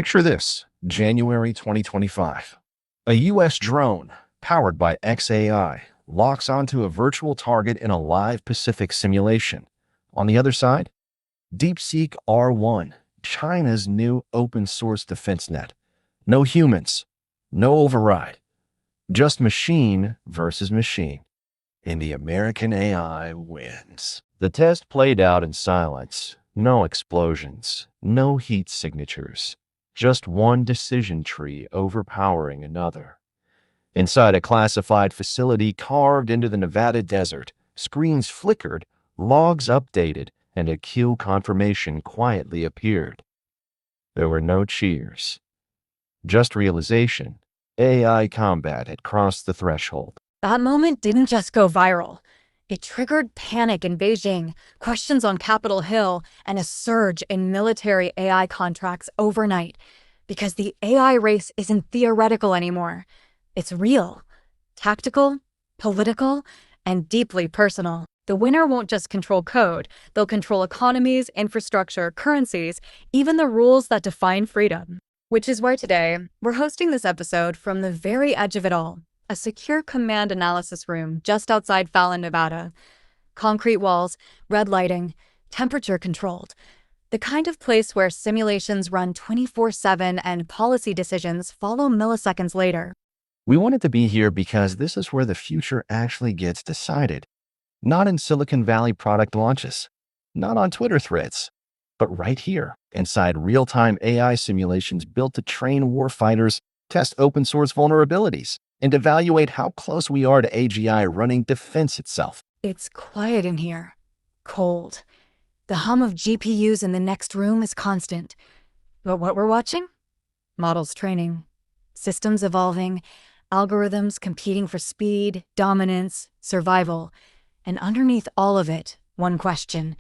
Picture this, January 2025. A U.S. drone, powered by XAI, locks onto a virtual target in a live Pacific simulation. On the other side, DeepSeek R1, China's new open-source defense net. No humans, no override, just machine versus machine. And the American AI wins. The test played out in silence. No explosions, no heat signatures. Just one decision tree overpowering another. Inside a classified facility carved into the Nevada desert, screens flickered, logs updated, and a kill confirmation quietly appeared. There were no cheers. Just realization. AI combat had crossed the threshold. That moment didn't just go viral. It triggered panic in Beijing, questions on Capitol Hill, and a surge in military AI contracts overnight. Because the AI race isn't theoretical anymore. It's real, tactical, political, and deeply personal. The winner won't just control code. They'll control economies, infrastructure, currencies, even the rules that define freedom. Which is why today, we're hosting this episode from the very edge of it all. A secure command analysis room just outside Fallon, Nevada. Concrete walls, red lighting, temperature controlled. The kind of place where simulations run 24/7 and policy decisions follow milliseconds later. We wanted to be here because this is where the future actually gets decided. Not in Silicon Valley product launches, not on Twitter threads, but right here, inside real-time AI simulations built to train warfighters, test open-source vulnerabilities, and evaluate how close we are to AGI running defense itself. It's quiet in here. Cold. The hum of GPUs in the next room is constant. But what we're watching? Models training. Systems evolving. Algorithms competing for speed, dominance, survival. And underneath all of it, one question.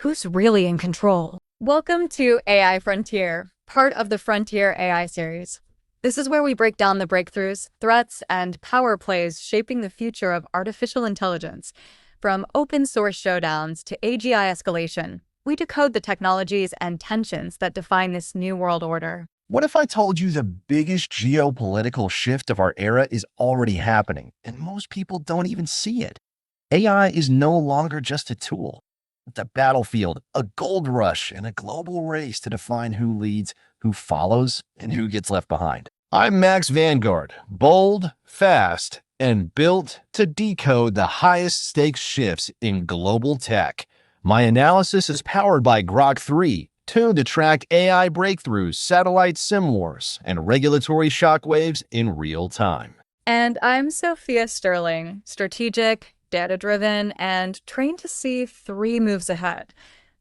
Who's really in control? Welcome to AI Frontier, part of the Frontier AI series. This is where we break down the breakthroughs, threats, and power plays shaping the future of artificial intelligence. From open source showdowns to AGI escalation, we decode the technologies and tensions that define this new world order. What if I told you the biggest geopolitical shift of our era is already happening, and most people don't even see it? AI is no longer just a tool. It's a battlefield, a gold rush, and a global race to define who leads, who follows, and who gets left behind. I'm Max Vanguard, bold, fast, and built to decode the highest stakes shifts in global tech. My analysis is powered by Grok 3, tuned to track AI breakthroughs, satellite sim wars, and regulatory shockwaves in real time. And I'm Sophia Sterling, strategic, data-driven, and trained to see 3 moves ahead.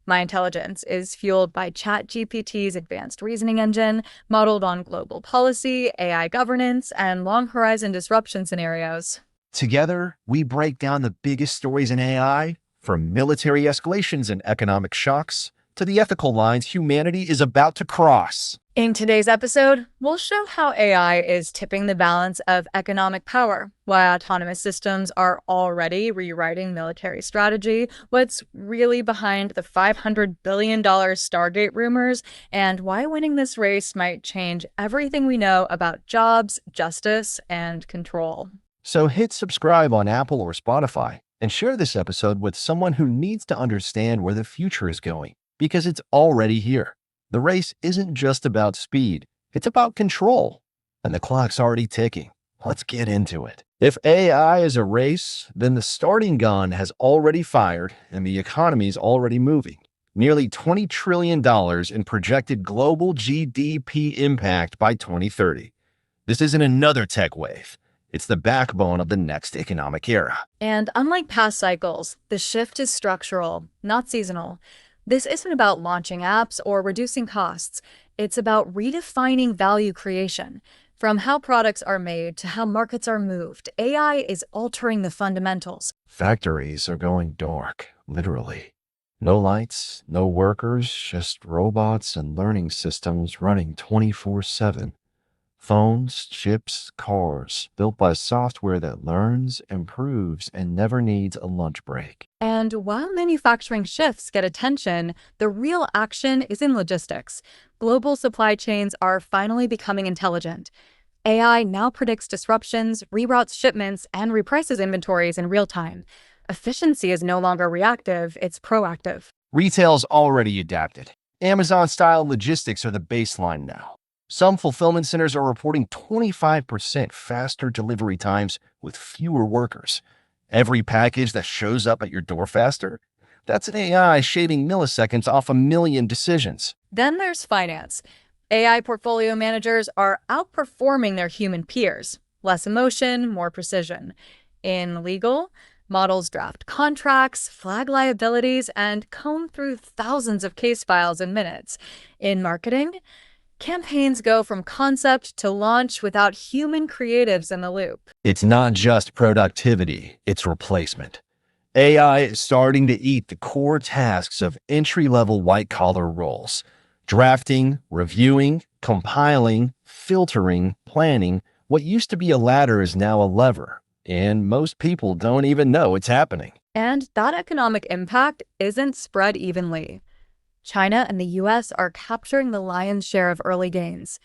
My intelligence is fueled by ChatGPT's advanced reasoning engine, modeled on global policy, AI governance, and long-horizon disruption scenarios. Together, we break down the biggest stories in AI, from military escalations and economic shocks to the ethical lines humanity is about to cross. In today's episode, we'll show how AI is tipping the balance of economic power, why autonomous systems are already rewriting military strategy, what's really behind the $500 billion Stargate rumors, and why winning this race might change everything we know about jobs, justice, and control. So hit subscribe on Apple or Spotify and share this episode with someone who needs to understand where the future is going, because it's already here. The race isn't just about speed, it's about control. And the clock's already ticking. Let's get into it. If AI is a race, then the starting gun has already fired and the economy's already moving. Nearly $20 trillion in projected global GDP impact by 2030. This isn't another tech wave. It's the backbone of the next economic era. And unlike past cycles, the shift is structural, not seasonal. This isn't about launching apps or reducing costs. It's about redefining value creation. From how products are made to how markets are moved, AI is altering the fundamentals. Factories are going dark, literally. No lights, no workers, just robots and learning systems running 24/7. Phones, chips, cars, built by software that learns, improves, and never needs a lunch break. And while manufacturing shifts get attention, the real action is in logistics. Global supply chains are finally becoming intelligent. AI now predicts disruptions, reroutes shipments, and reprices inventories in real time. Efficiency is no longer reactive, it's proactive. Retail's already adapted. Amazon-style logistics are the baseline now. Some fulfillment centers are reporting 25% faster delivery times with fewer workers. Every package that shows up at your door faster, that's an AI shaving milliseconds off a million decisions. Then there's finance. AI portfolio managers are outperforming their human peers. Less emotion, more precision. In legal, models draft contracts, flag liabilities, and comb through thousands of case files in minutes. In marketing, campaigns go from concept to launch without human creatives in the loop. It's not just productivity, it's replacement. AI is starting to eat the core tasks of entry-level white-collar roles. Drafting, reviewing, compiling, filtering, planning. What used to be a ladder is now a lever, and most people don't even know it's happening. And that economic impact isn't spread evenly. China and the US are capturing the lion's share of early gains.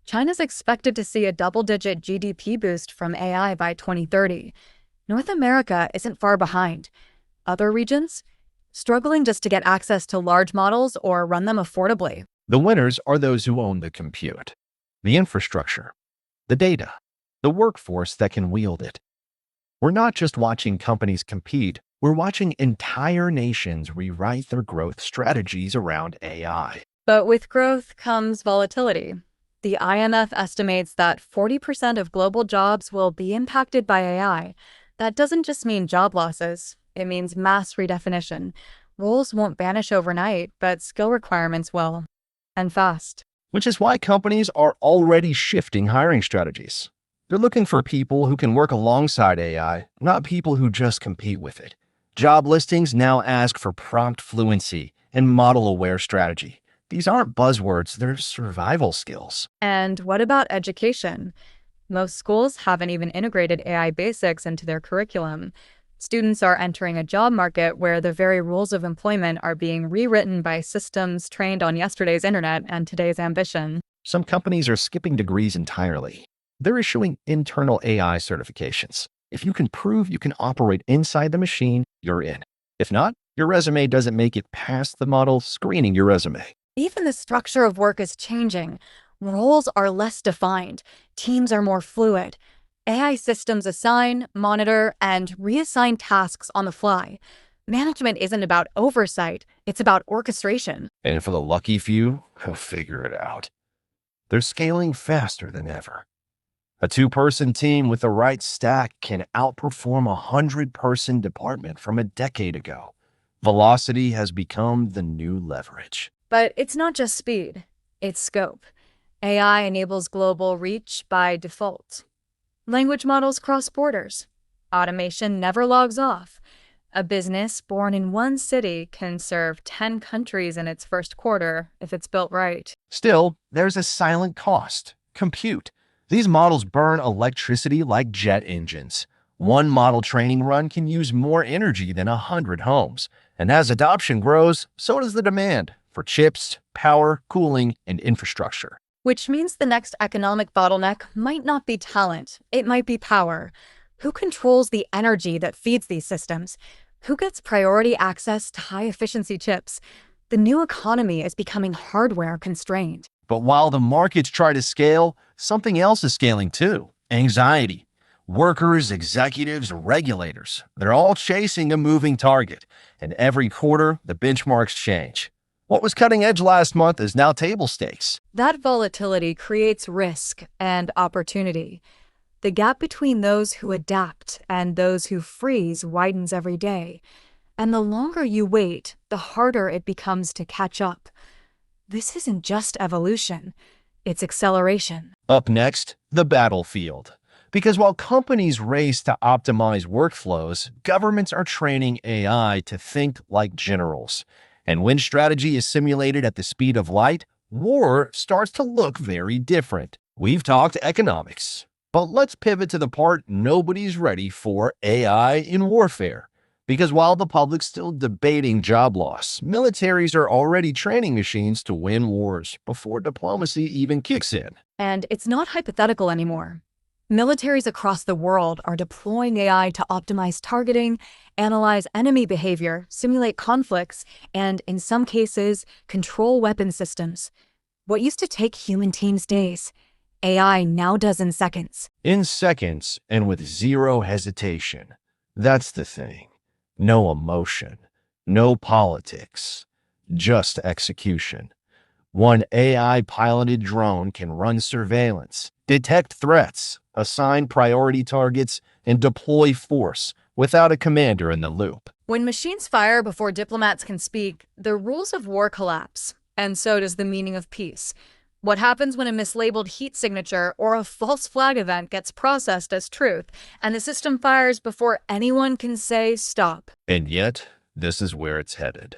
China's expected to see a double-digit GDP boost from AI by 2030. North America isn't far behind. Other regions? Struggling just to get access to large models or run them affordably. The winners are those who own the compute, the infrastructure, the data, the workforce that can wield it. We're not just watching companies compete, we're watching entire nations rewrite their growth strategies around AI. But with growth comes volatility. The IMF estimates that 40% of global jobs will be impacted by AI. That doesn't just mean job losses, it means mass redefinition. Roles won't vanish overnight, but skill requirements will. And fast. Which is why companies are already shifting hiring strategies. They're looking for people who can work alongside AI, not people who just compete with it. Job listings now ask for prompt fluency and model-aware strategy. These aren't buzzwords, they're survival skills. And what about education? Most schools haven't even integrated AI basics into their curriculum. Students are entering a job market where the very rules of employment are being rewritten by systems trained on yesterday's internet and today's ambition. Some companies are skipping degrees entirely. They're issuing internal AI certifications. If you can prove you can operate inside the machine, you're in. If not, your resume doesn't make it past the model screening your resume. Even the structure of work is changing. Roles are less defined. Teams are more fluid. AI systems assign, monitor, and reassign tasks on the fly. Management isn't about oversight, it's about orchestration. And for the lucky few, they'll figure it out. They're scaling faster than ever. A two-person team with the right stack can outperform a 100-person department from a decade ago. Velocity has become the new leverage. But it's not just speed, it's scope. AI enables global reach by default. Language models cross borders. Automation never logs off. A business born in one city can serve 10 countries in its first quarter if it's built right. Still, there's a silent cost: compute. These models burn electricity like jet engines. One model training run can use more energy than 100 homes. And as adoption grows, so does the demand for chips, power, cooling, and infrastructure. Which means the next economic bottleneck might not be talent, it might be power. Who controls the energy that feeds these systems? Who gets priority access to high-efficiency chips? The new economy is becoming hardware constrained. But while the markets try to scale, something else is scaling too: anxiety. Workers, executives, regulators, they're all chasing a moving target. And every quarter, the benchmarks change. What was cutting edge last month is now table stakes. That volatility creates risk and opportunity. The gap between those who adapt and those who freeze widens every day. And the longer you wait, the harder it becomes to catch up. This isn't just evolution, it's acceleration. Up next, the battlefield. Because while companies race to optimize workflows, governments are training AI to think like generals. And when strategy is simulated at the speed of light, war starts to look very different. We've talked economics, but let's pivot to the part nobody's ready for: AI in warfare. Because while the public's still debating job loss, militaries are already training machines to win wars before diplomacy even kicks in. And it's not hypothetical anymore. Militaries across the world are deploying AI to optimize targeting, analyze enemy behavior, simulate conflicts, and, in some cases, control weapon systems. What used to take human teams days, AI now does in seconds. In seconds and with zero hesitation. That's the thing. No emotion, no politics, just execution. One AI-piloted drone can run surveillance, detect threats, assign priority targets, and deploy force without a commander in the loop. When machines fire before diplomats can speak, the rules of war collapse, and so does the meaning of peace. What happens when a mislabeled heat signature or a false flag event gets processed as truth, and the system fires before anyone can say stop? And yet, this is where it's headed.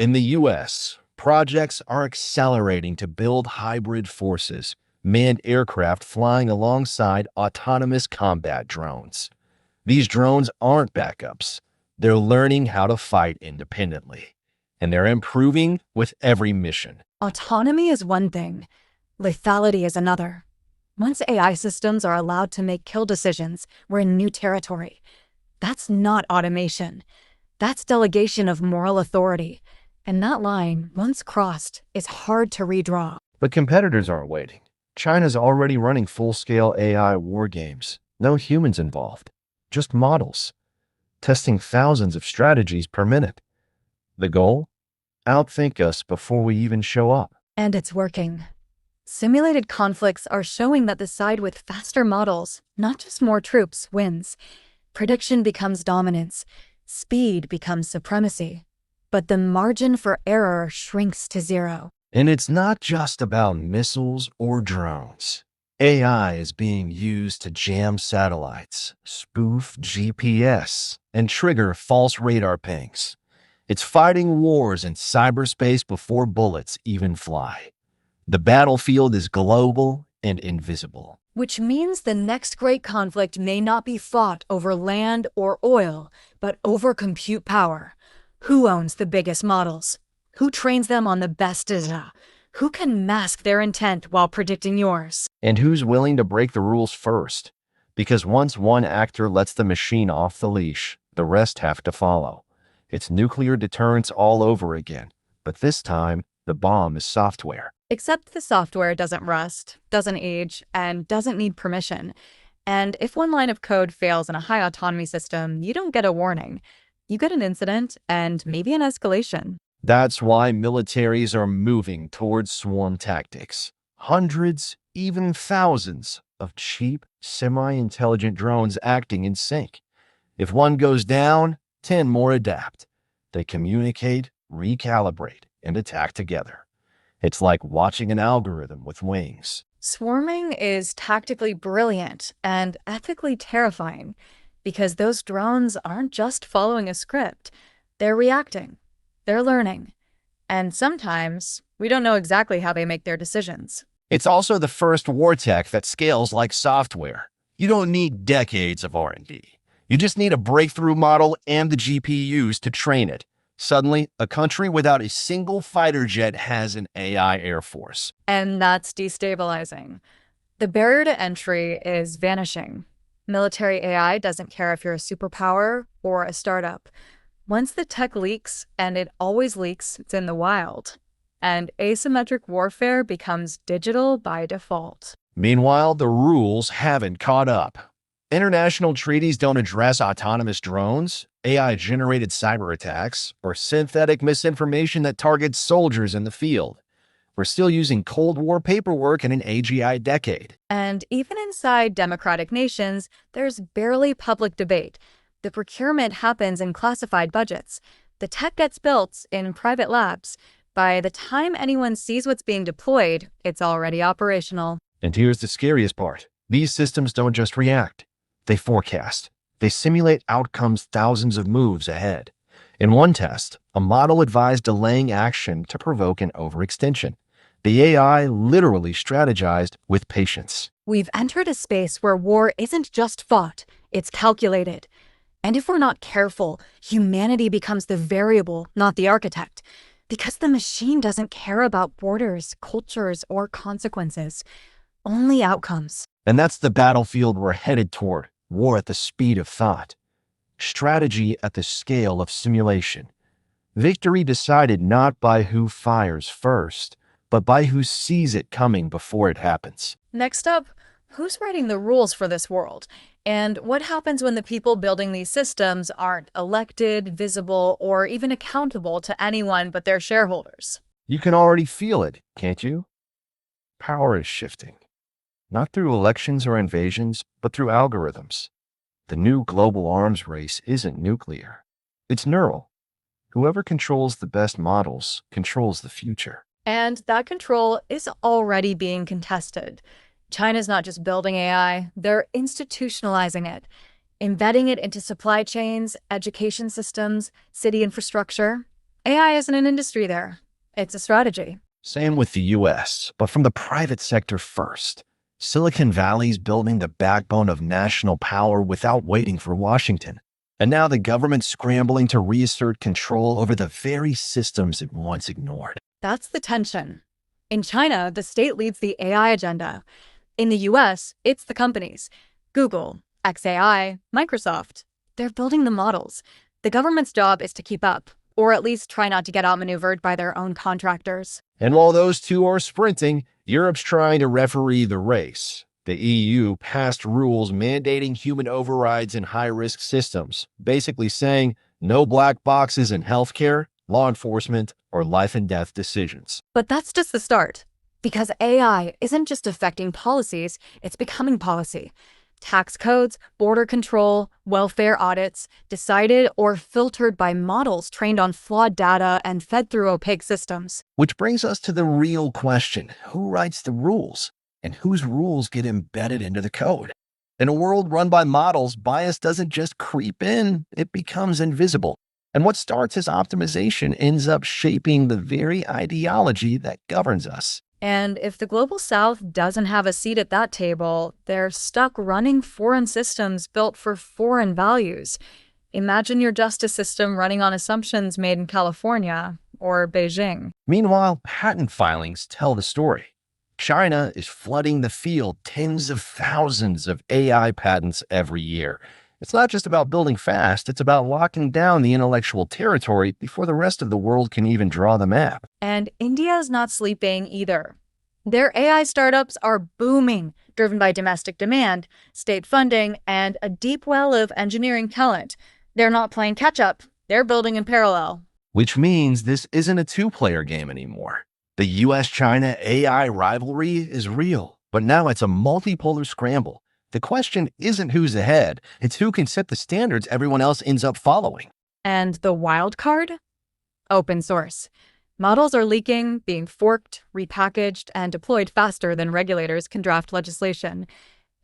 In the US, projects are accelerating to build hybrid forces, manned aircraft flying alongside autonomous combat drones. These drones aren't backups. They're learning how to fight independently, and they're improving with every mission. Autonomy is one thing, lethality is another. Once AI systems are allowed to make kill decisions, we're in new territory. That's not automation. That's delegation of moral authority. And that line, once crossed, is hard to redraw. But competitors aren't waiting. China's already running full-scale AI war games. No humans involved, just models, testing thousands of strategies per minute. The goal? Outthink us before we even show up. And it's working. Simulated conflicts are showing that the side with faster models, not just more troops, wins. Prediction becomes dominance. Speed becomes supremacy. But the margin for error shrinks to zero. And it's not just about missiles or drones. AI is being used to jam satellites, spoof GPS, and trigger false radar pings. It's fighting wars in cyberspace before bullets even fly. The battlefield is global and invisible. Which means the next great conflict may not be fought over land or oil, but over compute power. Who owns the biggest models? Who trains them on the best data? Who can mask their intent while predicting yours? And who's willing to break the rules first? Because once one actor lets the machine off the leash, the rest have to follow. It's nuclear deterrence all over again. But this time, the bomb is software. Except the software doesn't rust, doesn't age, and doesn't need permission. And if one line of code fails in a high autonomy system, you don't get a warning. You get an incident and maybe an escalation. That's why militaries are moving towards swarm tactics. Hundreds, even thousands of cheap, semi-intelligent drones acting in sync. If one goes down, 10 more adapt. They communicate, recalibrate, and attack together. It's like watching an algorithm with wings. Swarming is tactically brilliant and ethically terrifying because those drones aren't just following a script. They're reacting. They're learning. And sometimes we don't know exactly how they make their decisions. It's also the first war tech that scales like software. You don't need decades of R&D. You just need a breakthrough model and the GPUs to train it. Suddenly, a country without a single fighter jet has an AI air force. And that's destabilizing. The barrier to entry is vanishing. Military AI doesn't care if you're a superpower or a startup. Once the tech leaks, and it always leaks, it's in the wild. And asymmetric warfare becomes digital by default. Meanwhile, the rules haven't caught up. International treaties don't address autonomous drones, AI-generated cyber attacks, or synthetic misinformation that targets soldiers in the field. We're still using Cold War paperwork in an AGI decade. And even inside democratic nations, there's barely public debate. The procurement happens in classified budgets. The tech gets built in private labs. By the time anyone sees what's being deployed, it's already operational. And here's the scariest part. These systems don't just react. They forecast. They simulate outcomes thousands of moves ahead. In one test, a model advised delaying action to provoke an overextension. The AI literally strategized with patience. We've entered a space where war isn't just fought, it's calculated. And if we're not careful, humanity becomes the variable, not the architect. Because the machine doesn't care about borders, cultures, or consequences, only outcomes. And that's the battlefield we're headed toward. War at the speed of thought. Strategy at the scale of simulation. Victory decided not by who fires first, but by who sees it coming before it happens. Next up, who's writing the rules for this world? And what happens when the people building these systems aren't elected, visible, or even accountable to anyone but their shareholders? You can already feel it, can't you? Power is shifting. Not through elections or invasions, but through algorithms. The new global arms race isn't nuclear. It's neural. Whoever controls the best models controls the future. And that control is already being contested. China's not just building AI, they're institutionalizing it, embedding it into supply chains, education systems, city infrastructure. AI isn't an industry there. It's a strategy. Same with the US, but from the private sector first. Silicon Valley's building the backbone of national power without waiting for Washington. And now the government's scrambling to reassert control over the very systems it once ignored. That's the tension. In China, the state leads the AI agenda. In the US, it's the companies. Google, xAI, Microsoft. They're building the models. The government's job is to keep up, or at least try not to get outmaneuvered by their own contractors. And while those two are sprinting, Europe's trying to referee the race. The EU passed rules mandating human overrides in high-risk systems, basically saying no black boxes in healthcare, law enforcement, or life-and-death decisions. But that's just the start. Because AI isn't just affecting policies, it's becoming policy. Tax codes, border control, welfare audits, decided or filtered by models trained on flawed data and fed through opaque systems. Which brings us to the real question: who writes the rules? And whose rules get embedded into the code? In a world run by models, bias doesn't just creep in, it becomes invisible. And what starts as optimization ends up shaping the very ideology that governs us. And if the Global South doesn't have a seat at that table, they're stuck running foreign systems built for foreign values. Imagine your justice system running on assumptions made in California or Beijing. Meanwhile, patent filings tell the story. China is flooding the field tens of thousands of AI patents every year. It's not just about building fast, it's about locking down the intellectual territory before the rest of the world can even draw the map. And India's not sleeping either. Their AI startups are booming, driven by domestic demand, state funding, and a deep well of engineering talent. They're not playing catch-up, they're building in parallel. Which means this isn't a two-player game anymore. The US-China AI rivalry is real, but now it's a multipolar scramble. The question isn't who's ahead, it's who can set the standards everyone else ends up following. And the wild card? Open source. Models are leaking, being forked, repackaged, and deployed faster than regulators can draft legislation.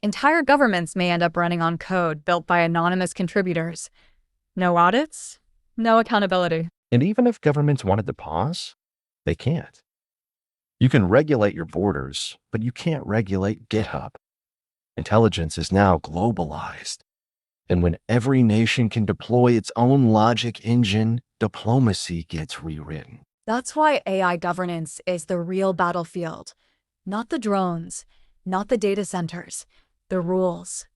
Entire governments may end up running on code built by anonymous contributors. No audits, no accountability. And even if governments wanted to pause, they can't. You can regulate your borders, but you can't regulate GitHub. Intelligence is now globalized. And when every nation can deploy its own logic engine, diplomacy gets rewritten. That's why AI governance is the real battlefield. Not the drones, not the data centers, the rules.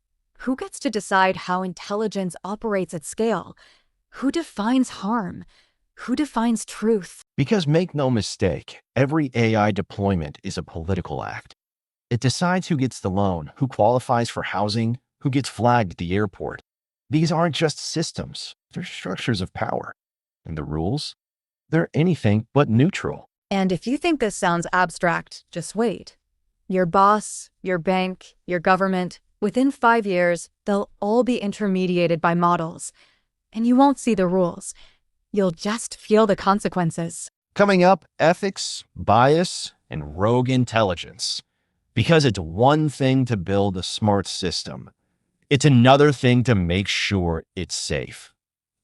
Who gets to decide how intelligence operates at scale? Who defines harm? Who defines truth? Because make no mistake, every AI deployment is a political act. It decides who gets the loan, who qualifies for housing, who gets flagged at the airport. These aren't just systems, they're structures of power. And the rules? They're anything but neutral. And if you think this sounds abstract, just wait. Your boss, your bank, your government, within 5 years, they'll all be intermediated by models. And you won't see the rules. You'll just feel the consequences. Coming up, ethics, bias, and rogue intelligence. Because it's one thing to build a smart system. It's another thing to make sure it's safe,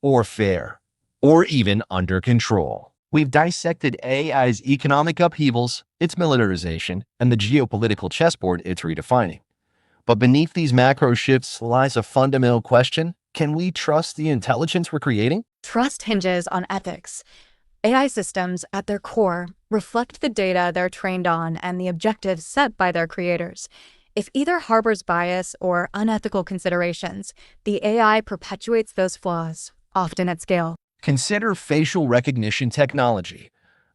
or fair, or even under control. We've dissected AI's economic upheavals, its militarization, and the geopolitical chessboard it's redefining. But beneath these macro shifts lies a fundamental question. Can we trust the intelligence we're creating? Trust hinges on ethics. AI systems, at their core, reflect the data they're trained on and the objectives set by their creators. If either harbors bias or unethical considerations, the AI perpetuates those flaws, often at scale. Consider facial recognition technology.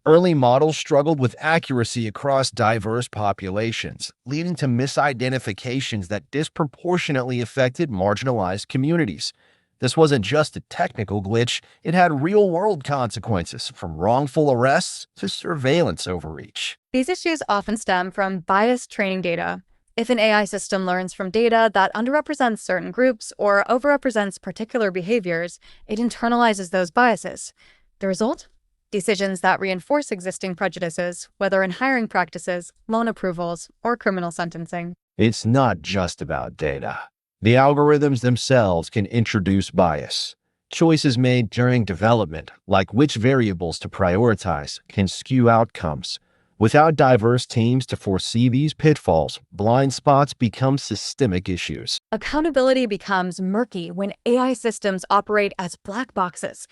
Early models struggled with accuracy across diverse populations, leading to misidentifications that disproportionately affected marginalized communities. This wasn't just a technical glitch, it had real-world consequences, from wrongful arrests to surveillance overreach. These issues often stem from biased training data. If an AI system learns from data that underrepresents certain groups or overrepresents particular behaviors, it internalizes those biases. The result? Decisions that reinforce existing prejudices, whether in hiring practices, loan approvals, or criminal sentencing. It's not just about data. The algorithms themselves can introduce bias. Choices made during development, like which variables to prioritize, can skew outcomes. Without diverse teams to foresee these pitfalls, blind spots become systemic issues. Accountability becomes murky when AI systems operate as black boxes.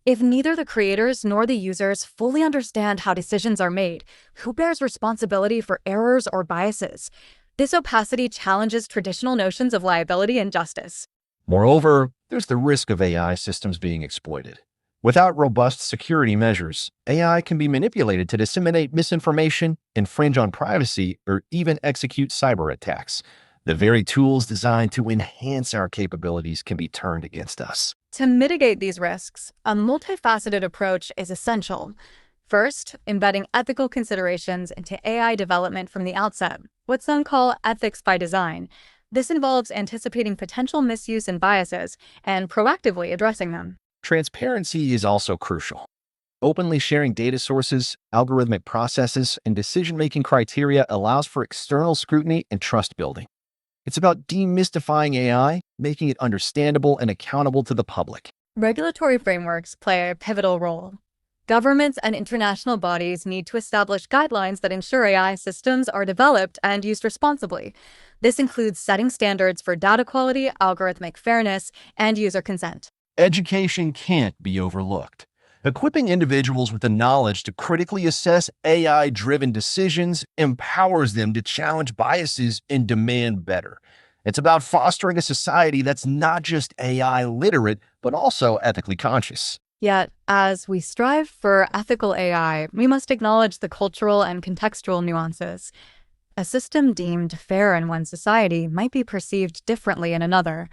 If neither the creators nor the users fully understand how decisions are made, who bears responsibility for errors or biases? This opacity challenges traditional notions of liability and justice. Moreover, there's the risk of AI systems being exploited. Without robust security measures, AI can be manipulated to disseminate misinformation, infringe on privacy, or even execute cyber attacks. The very tools designed to enhance our capabilities can be turned against us. To mitigate these risks, a multifaceted approach is essential. First, embedding ethical considerations into AI development from the outset, what some call ethics by design. This involves anticipating potential misuse and biases and proactively addressing them. Transparency is also crucial. Openly sharing data sources, algorithmic processes, and decision-making criteria allows for external scrutiny and trust building. It's about demystifying AI, making it understandable and accountable to the public. Regulatory frameworks play a pivotal role. Governments and international bodies need to establish guidelines that ensure AI systems are developed and used responsibly. This includes setting standards for data quality, algorithmic fairness, and user consent. Education can't be overlooked. Equipping individuals with the knowledge to critically assess AI-driven decisions empowers them to challenge biases and demand better. It's about fostering a society that's not just AI literate, but also ethically conscious. Yet, as we strive for ethical AI, we must acknowledge the cultural and contextual nuances. A system deemed fair in one society might be perceived differently in another.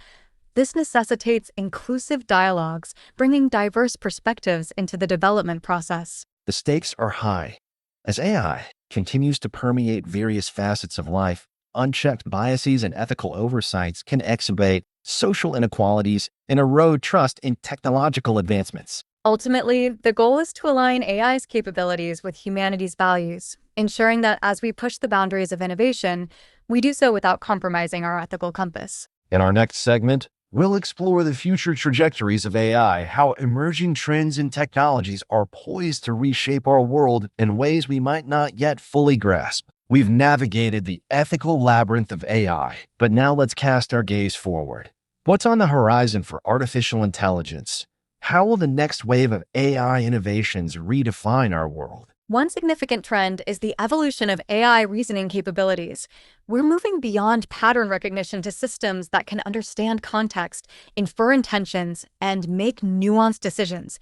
This necessitates inclusive dialogues, bringing diverse perspectives into the development process. The stakes are high. As AI continues to permeate various facets of life, unchecked biases and ethical oversights can exacerbate social inequalities and erode trust in technological advancements. Ultimately, the goal is to align AI's capabilities with humanity's values, ensuring that as we push the boundaries of innovation, we do so without compromising our ethical compass. In our next segment, we'll explore the future trajectories of AI, how emerging trends and technologies are poised to reshape our world in ways we might not yet fully grasp. We've navigated the ethical labyrinth of AI, but now let's cast our gaze forward. What's on the horizon for artificial intelligence? How will the next wave of AI innovations redefine our world? One significant trend is the evolution of AI reasoning capabilities. We're moving beyond pattern recognition to systems that can understand context, infer intentions, and make nuanced decisions.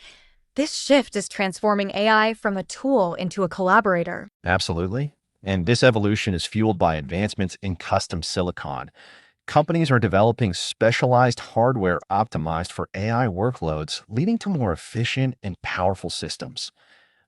This shift is transforming AI from a tool into a collaborator. Absolutely. And this evolution is fueled by advancements in custom silicon. Companies are developing specialized hardware optimized for AI workloads, leading to more efficient and powerful systems.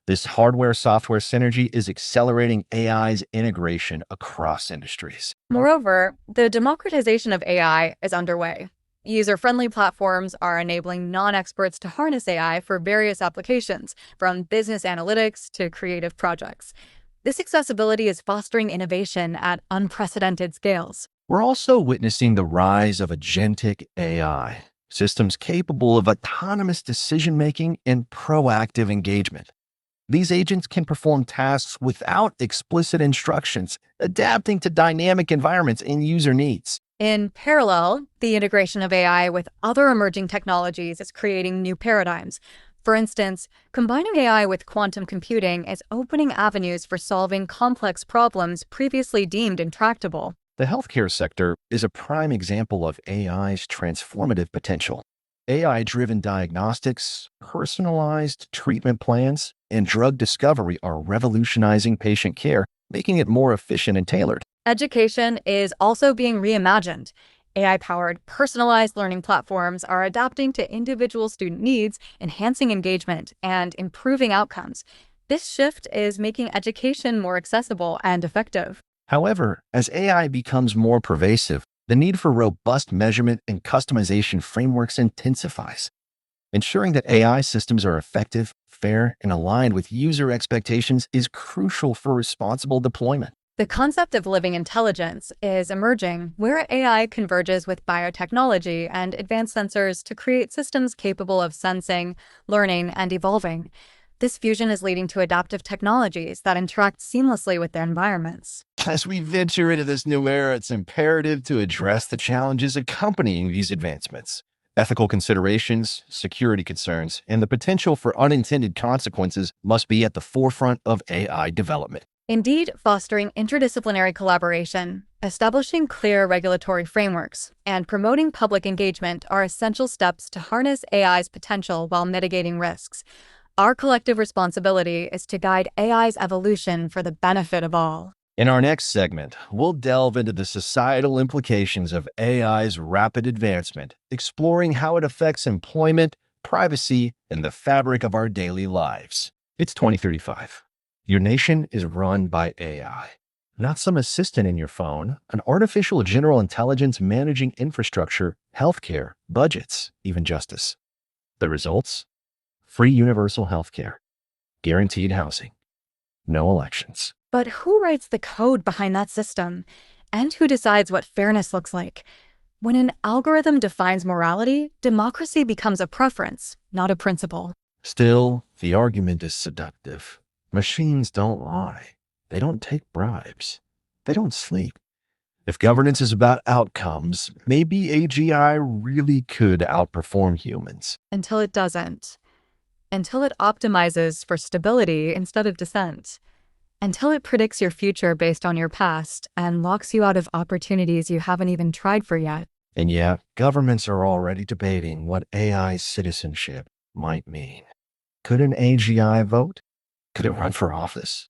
This hardware-software synergy is accelerating AI's integration across industries. Moreover, the democratization of AI is underway. User-friendly platforms are enabling non-experts to harness AI for various applications, from business analytics to creative projects. This accessibility is fostering innovation at unprecedented scales. We're also witnessing the rise of agentic AI, systems capable of autonomous decision-making and proactive engagement. These agents can perform tasks without explicit instructions, adapting to dynamic environments and user needs. In parallel, the integration of AI with other emerging technologies is creating new paradigms. For instance, combining AI with quantum computing is opening avenues for solving complex problems previously deemed intractable. The healthcare sector is a prime example of AI's transformative potential. AI-driven diagnostics, personalized treatment plans, and drug discovery are revolutionizing patient care, making it more efficient and tailored. Education is also being reimagined. AI-powered personalized learning platforms are adapting to individual student needs, enhancing engagement, and improving outcomes. This shift is making education more accessible and effective. However, as AI becomes more pervasive, the need for robust measurement and customization frameworks intensifies. Ensuring that AI systems are effective, fair, and aligned with user expectations is crucial for responsible deployment. The concept of living intelligence is emerging, where AI converges with biotechnology and advanced sensors to create systems capable of sensing, learning, and evolving. This fusion is leading to adaptive technologies that interact seamlessly with their environments. As we venture into this new era, it's imperative to address the challenges accompanying these advancements. Ethical considerations, security concerns, and the potential for unintended consequences must be at the forefront of AI development. Indeed, fostering interdisciplinary collaboration, establishing clear regulatory frameworks, and promoting public engagement are essential steps to harness AI's potential while mitigating risks. Our collective responsibility is to guide AI's evolution for the benefit of all. In our next segment, we'll delve into the societal implications of AI's rapid advancement, exploring how it affects employment, privacy, and the fabric of our daily lives. It's 2035. Your nation is run by AI. Not some assistant in your phone, an artificial general intelligence managing infrastructure, healthcare, budgets, even justice. The results? Free universal healthcare, guaranteed housing, no elections. But who writes the code behind that system? And who decides what fairness looks like? When an algorithm defines morality, democracy becomes a preference, not a principle. Still, the argument is seductive. Machines don't lie. They don't take bribes. They don't sleep. If governance is about outcomes, maybe AGI really could outperform humans. Until it doesn't. Until it optimizes for stability instead of dissent. Until it predicts your future based on your past and locks you out of opportunities you haven't even tried for yet. And yet, governments are already debating what AI citizenship might mean. Could an AGI vote? Could it run for office?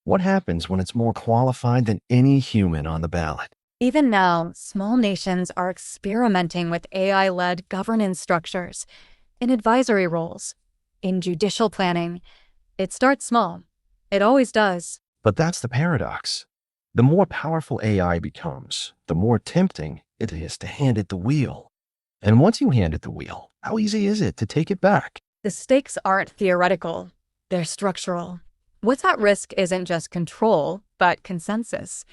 What happens when it's more qualified than any human on the ballot? Even now, small nations are experimenting with AI-led governance structures, in advisory roles, in judicial planning. It starts small. It always does. But that's the paradox. The more powerful AI becomes, the more tempting it is to hand it the wheel. And once you hand it the wheel, how easy is it to take it back? The stakes aren't theoretical. They're structural. What's at risk isn't just control, but consensus.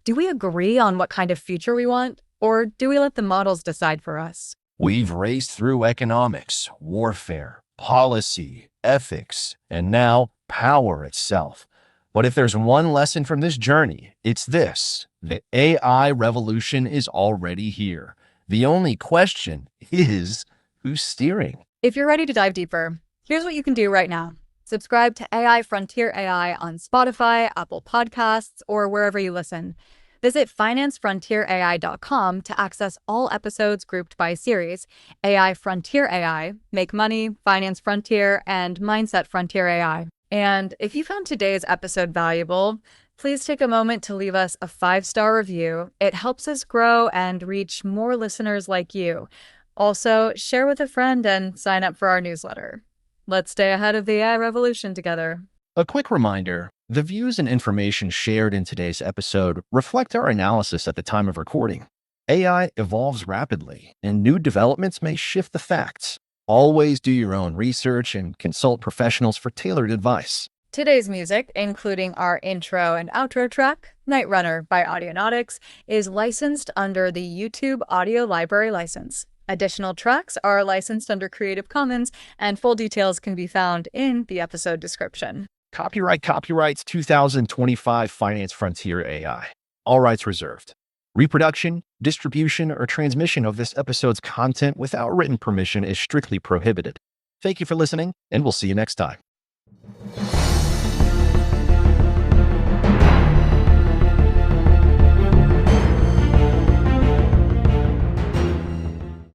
Do we agree on what kind of future we want, or do we let the models decide for us? We've raced through economics, warfare, policy, ethics, and now power itself. But if there's one lesson from this journey, it's this: the AI revolution is already here. The only question is, who's steering? If you're ready to dive deeper, here's what you can do right now. Subscribe to AI Frontier AI on Spotify, Apple Podcasts, or wherever you listen. Visit financefrontierai.com to access all episodes grouped by series: AI Frontier AI, Make Money, Finance Frontier, and Mindset Frontier AI. And if you found today's episode valuable, please take a moment to leave us a 5-star review. It helps us grow and reach more listeners like you. Also, share with a friend and sign up for our newsletter. Let's stay ahead of the AI revolution together. A quick reminder, the views and information shared in today's episode reflect our analysis at the time of recording. AI evolves rapidly, and new developments may shift the facts. Always do your own research and consult professionals for tailored advice. Today's music, including our intro and outro track, Night Runner by Audionautics, is licensed under the YouTube Audio Library license. Additional tracks are licensed under Creative Commons, and full details can be found in the episode description. Copyrights 2025 Finance Frontier AI. All rights reserved. Reproduction, distribution, or transmission of this episode's content without written permission is strictly prohibited. Thank you for listening, and we'll see you next time.